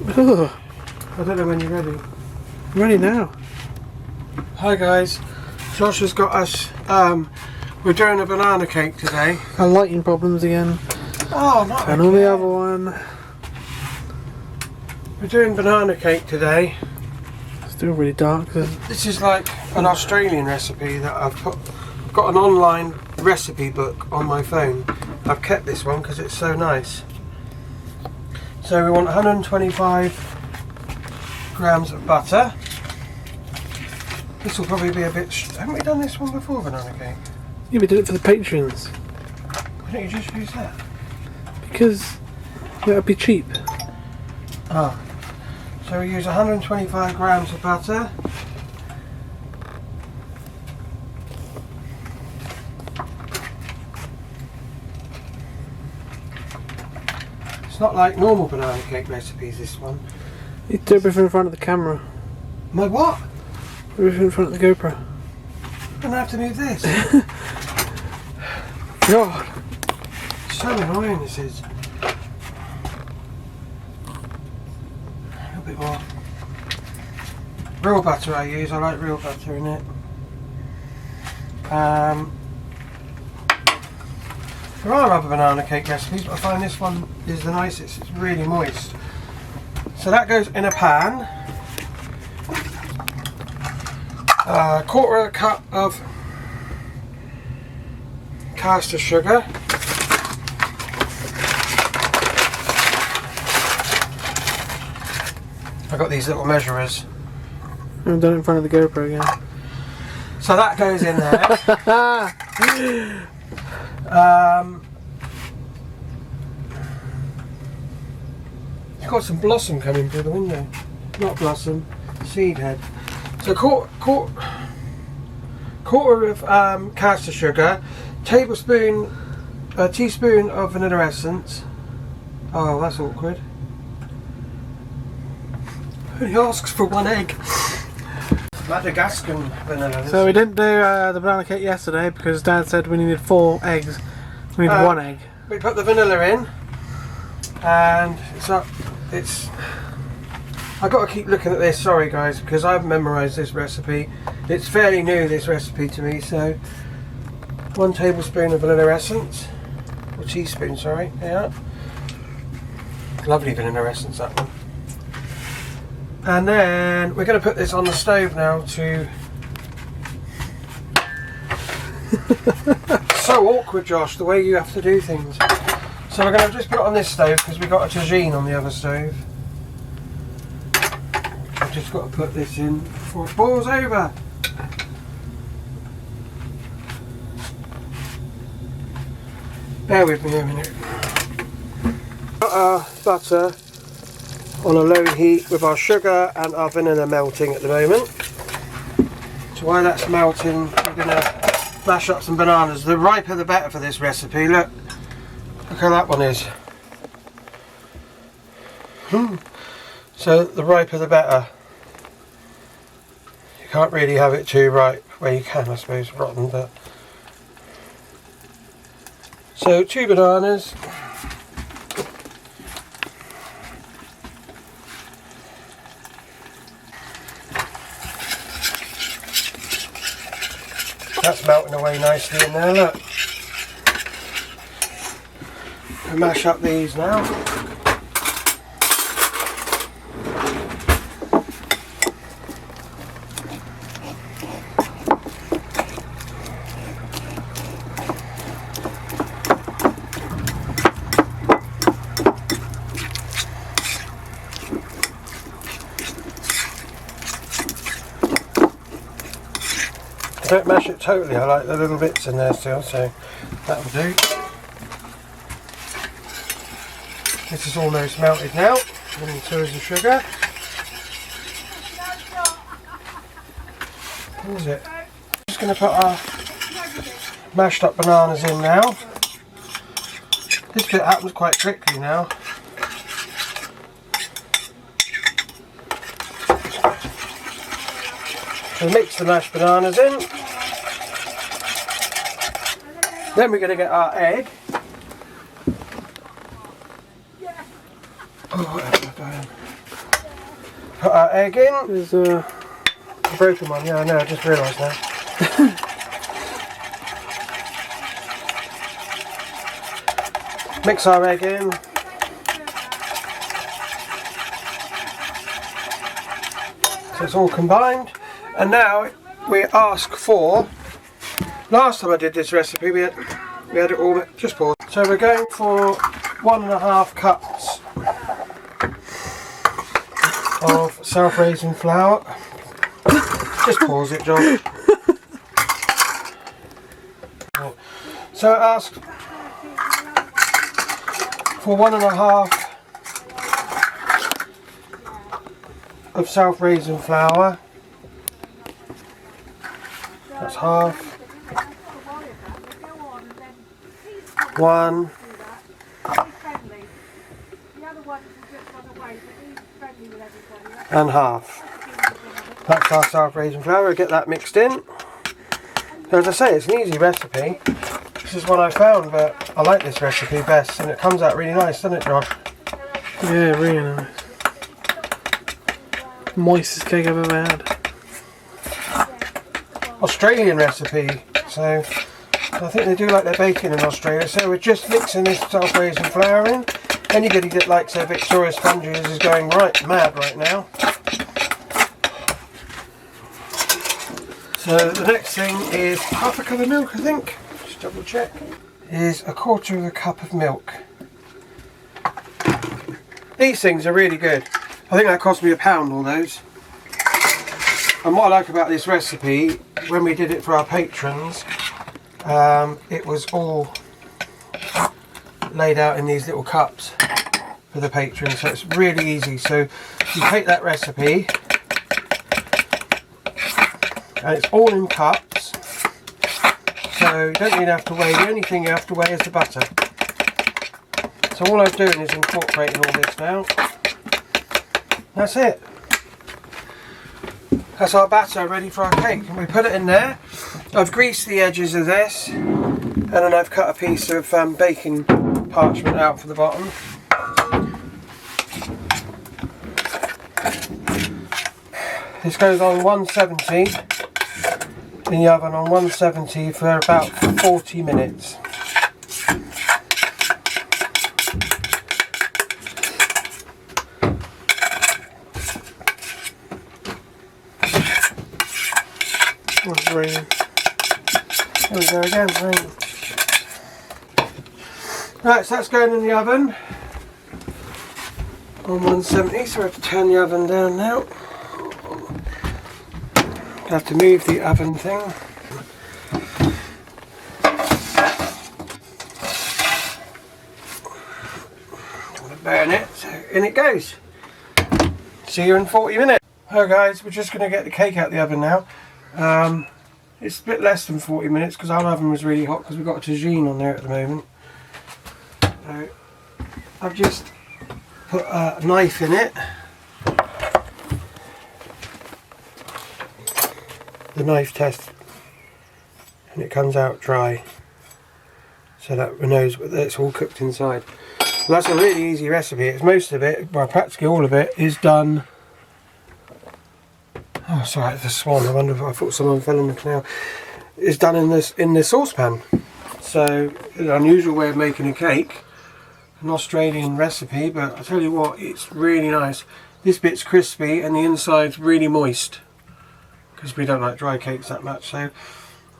Ugh. I don't know when you're ready. I'm ready now. Hi guys, Josh has got us, we're doing a banana cake today. Our lighting problems again. Oh, not And on the other one. We're doing banana cake today. Still really dark. This is like an Australian recipe that I've got an online recipe book on my phone. I've kept this one because it's so nice. So we want 125 grams of butter. This will probably be a bit... haven't we done this one before, banana cake? Yeah, we did it for the patrons. Why don't you just use that? Because that would be cheap. Oh. So we use 125 grams of butter. It's not like normal banana cake recipes, this one. You do everything in front of the camera. My what? Everything in front of the GoPro. I'm gonna have to move this. God. So annoying this is. A little bit more. Real butter I use, I like real butter in it. There are other banana cake recipes, but I find this one is the nicest. It's really moist. So that goes in a pan. A quarter of a cup of caster sugar. I got these little measurers. I've done it in front of the GoPro again. So that goes in there. You've got some blossom coming through the window. Not blossom, seed head. So quarter of caster sugar, a teaspoon of vanilla essence. Oh, that's awkward. He asks for 1 egg. Madagascan vanilla. So we didn't do the banana cake yesterday because Dad said we needed 4 eggs. We needed 1 egg. We put the vanilla in, and I've got to keep looking at this, sorry guys, because I've memorised this recipe. It's fairly new, this recipe, to me. So 1 tablespoon of vanilla essence, or teaspoon, sorry, yeah. Lovely vanilla essence, that one. And then we're going to put this on the stove now to... So awkward, Josh, the way you have to do things. So we're going to just put it on this stove because we've got a tagine on the other stove. I've just got to put this in before it boils over. Bear with me a minute. Got our butter on a low heat with our sugar and our vanilla melting at the moment. So while that's melting, we're going to mash up some bananas. The riper the better for this recipe. Look how that one is. So the riper the better. You can't really have it too ripe. Well, you can, I suppose, rotten, but... So 2 bananas. That's melting away nicely in there, look. We'll mash up these now. Don't mash it totally, I like the little bits in there still, so that'll do. This is almost melted now, and so is the sugar. What is it? Just going to put our mashed up bananas in now. This bit happens quite quickly now. So mix the mashed bananas in. Then we're going to get our egg. Oh, whatever I'm doing. Put our egg in. There's a Broken one, yeah, I know, I just realised now. Mix our egg in. So it's all combined. And now we ask for, last time I did this recipe we had it all, just pause. So we're going for 1.5 cups of self-raising flour. Just pause it, John. So ask for 1.5 of self-raising flour. That's half. 1. And half. That's our self-raising flour. Get that mixed in. As I say, it's an easy recipe. This is one I found, but I like this recipe best, and it comes out really nice, doesn't it, Josh? Yeah, really nice. Moistest cake I've ever had. Australian recipe, so I think they do like their baking in Australia. So we're just mixing this self-raising flour in. Anybody that likes their Victoria sponges is going right mad right now. So the next thing is half a cup of milk, I think. Just double check. Is 1/4 cup of milk. These things are really good. I think that cost me £1, all those. And what I like about this recipe, when we did it for our patrons, it was all laid out in these little cups for the patrons, so it's really easy. So you take that recipe, and it's all in cups, so you don't even have to weigh. The only thing you have to weigh is the butter. So all I'm doing is incorporating all this now. That's it. That's our batter ready for our cake, and we put it in there. I've greased the edges of this, and then I've cut a piece of baking parchment out for the bottom. This goes on 170 in the oven on 170 for about 40 minutes. Oh, it's raining. There we go again, rain. Right, so that's going in the oven on 170, so we have to turn the oven down now. I have to move the oven thing. Don't want to burn it, so in it goes. See you in 40 minutes. Hello guys, we're just going to get the cake out of the oven now. It's a bit less than 40 minutes because our oven was really hot because we've got a tagine on there at the moment. So I've just put a knife in it. The knife test, and it comes out dry, so that we know that it's all cooked inside. Well, that's a really easy recipe. It's most of it, well practically all of it, is done. Oh, sorry, it's a swan. I wonder if I thought someone fell in the canal. It's done in the saucepan. So an unusual way of making a cake, an Australian recipe, but I tell you what, it's really nice. This bit's crispy and the inside's really moist, because we don't like dry cakes that much. So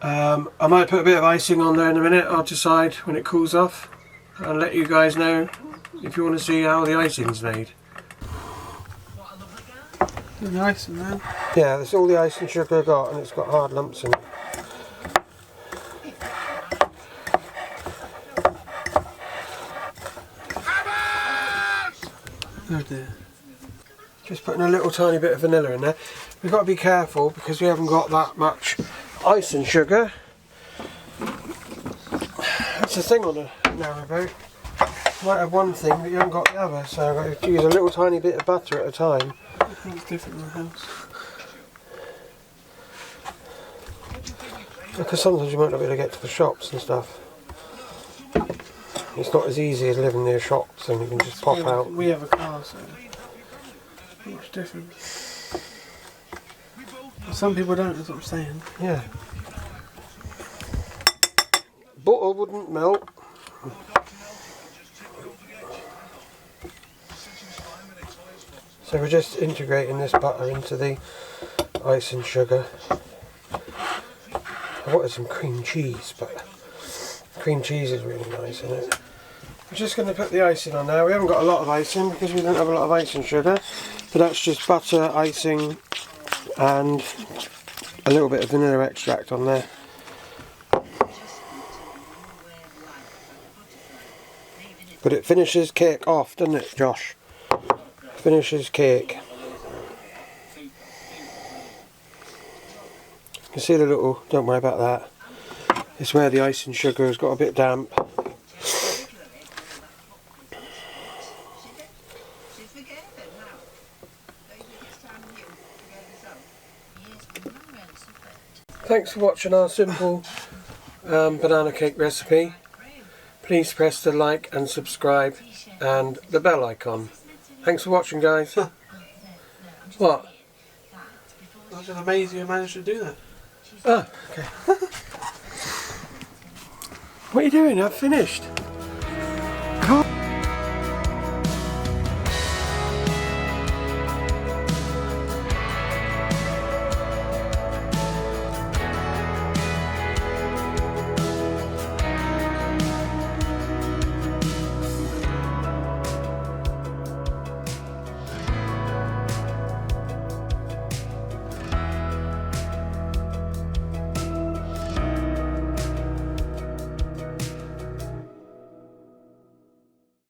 I might put a bit of icing on there in a minute. I'll decide when it cools off and let you guys know if you want to see how the icing's made. The icing, man. Yeah, that's all the icing sugar I got, and it's got hard lumps in it. Oh dear. Just putting a little tiny bit of vanilla in there. We've got to be careful because we haven't got that much icing sugar. That's the thing on a narrowboat. You might have one thing but you haven't got the other, so I've got to use a little tiny bit of butter at a time. I think it's different in the house. Because sometimes you might not be able to get to the shops and stuff. It's not as easy as living near shops and you can just pop out. We have a car, so. Much different. Some people don't, that's what I'm saying. Yeah. Butter wouldn't melt. So we're just integrating this butter into the icing sugar. I wanted some cream cheese, but cream cheese is really nice, isn't it? We're just going to put the icing on now. We haven't got a lot of icing because we don't have a lot of icing sugar, but that's just butter, icing and a little bit of vanilla extract on there. But it finishes cake off, doesn't it, Josh? Finishes cake. You can see the little, don't worry about that. It's where the icing sugar has got a bit damp. Thanks for watching our simple banana cake recipe. Please press the like and subscribe and the bell icon. Thanks for watching, guys. What? That's just amazing you managed to do that. Oh, okay. What are you doing? I've finished.